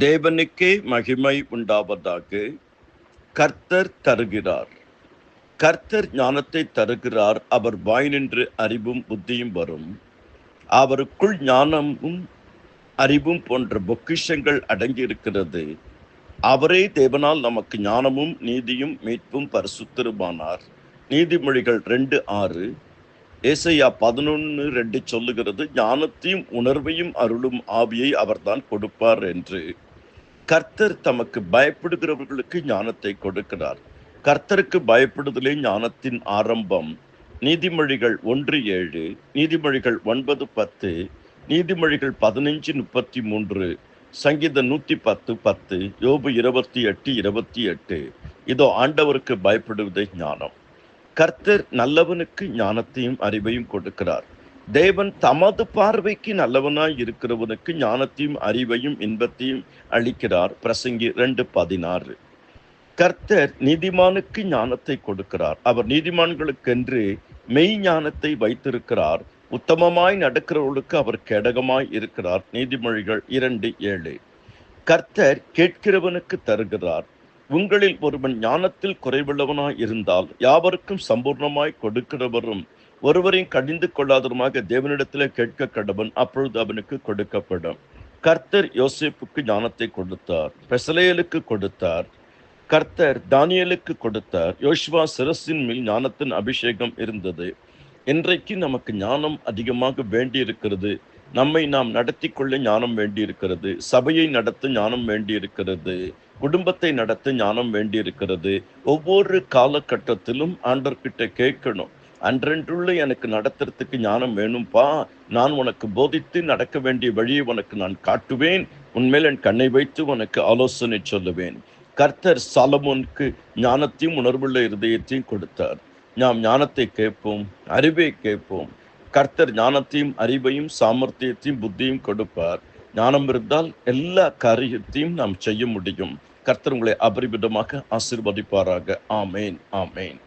தேவனுக்கே மகிமை உண்டாவதாக. கர்த்தர் தருகிறார். கர்த்தர் ஞானத்தை தருகிறார். அவர் வாய் நின்று அறிவும் புத்தியும் வரும். அவருக்குள் ஞானமும் அறிவும் போன்ற பொக்கிஷங்கள் அடங்கியிருக்கிறது. அவரே தேவனால் நமக்கு ஞானமும் நீதியும் மீட்பும் பரிசுத்தருமானார். நீதிமொழிகள் 2:6. ஏசாயா 11:2 சொல்லுகிறது, ஞானத்தையும் உணர்வையும் அருளும் ஆவியை அவர்தான் கொடுப்பார் என்று. கர்த்தர் தமக்கு பயப்படுகிறவர்களுக்கு ஞானத்தை கொடுக்கிறார். கர்த்தருக்கு பயப்படுதலே ஞானத்தின் ஆரம்பம். நீதிமொழிகள் 1:7, நீதிமொழிகள் 9:10, நீதிமொழிகள் 15:33, சங்கீதம் 110:10, யோபு 28:28. இதோ ஆண்டவருக்கு பயப்படுவதே ஞானம். கர்த்தர் நல்லவனுக்கு ஞானத்தையும் அறிவையும் கொடுக்கிறார். தேவன் தமது பார்வைக்கு நல்லவனாய் இருக்கிறவனுக்கு ஞானத்தையும் அறிவையும் இன்பத்தையும் அளிக்கிறார். பிரசங்கி 2:16. கர்த்தர் நீதிமானுக்கு ஞானத்தை கொடுக்கிறார். அவர் நீதிமான்களுக்கென்று மெய் ஞானத்தை வைத்திருக்கிறார். உத்தமமாய் நடக்கிறவர்களுக்கு அவர் கேடகமாய் இருக்கிறார். நீதிமொழிகள் 2:7. கர்த்தர் கேட்கிறவனுக்கு தருகிறார். உங்களில் ஒருவன் ஞானத்தில் குறைவுள்ளவனாய் இருந்தால் யாவருக்கும் சம்பூர்ணமாய் கொடுக்கிறவரும் ஒருவரையும் கடிந்து கொள்ளாதவருமாக தேவனிடத்திலே கேட்க கடவன், அப்பொழுது அவனுக்கு கொடுக்கப்படும். கர்த்தர் யோசேப்புக்கு ஞானத்தை கொடுத்தார். பெசலேலுக்கு கொடுத்தார். கர்த்தர் தானியேலுக்கு கொடுத்தார். யோசுவா சிரசின் மேல் ஞானத்தின் அபிஷேகம் இருந்தது. இன்றைக்கு நமக்கு ஞானம் அதிகமாக வேண்டியிருக்கிறது. நம்மை நாம் நடத்தி கொள்ள ஞானம் வேண்டியிருக்கிறது. சபையை நடத்த ஞானம் வேண்டியிருக்கிறது. குடும்பத்தை நடத்த ஞானம் வேண்டியிருக்கிறது. ஒவ்வொரு காலகட்டத்திலும் ஆண்டவர்கிட்ட கேட்கணும், அன்றென்றுள்ள எனக்கு நடத்துறதுக்கு ஞானம் வேணும்பா. நான் உனக்கு போதித்து நடக்க வேண்டிய வழியை உனக்கு நான் காட்டுவேன். உன்மேல் என் கண்ணை வைத்து உனக்கு ஆலோசனை சொல்லுவேன். கர்த்தர் சாலமோனுக்கு ஞானத்தையும் உணர்வுள்ள இருதயத்தையும் கொடுத்தார். நாம் ஞானத்தை கேட்போம், அறிவை கேட்போம். கர்த்தர் ஞானத்தையும் அறிவையும் சாமர்த்தியத்தையும் புத்தியும் கொடுப்பார். ஞானம் இருந்தால் எல்லா காரியத்தையும் நாம் செய்ய முடியும். கர்த்தர் உங்களை அபரிமிதமாக ஆசீர்வதிப்பாராக. ஆமேன், ஆமேன்.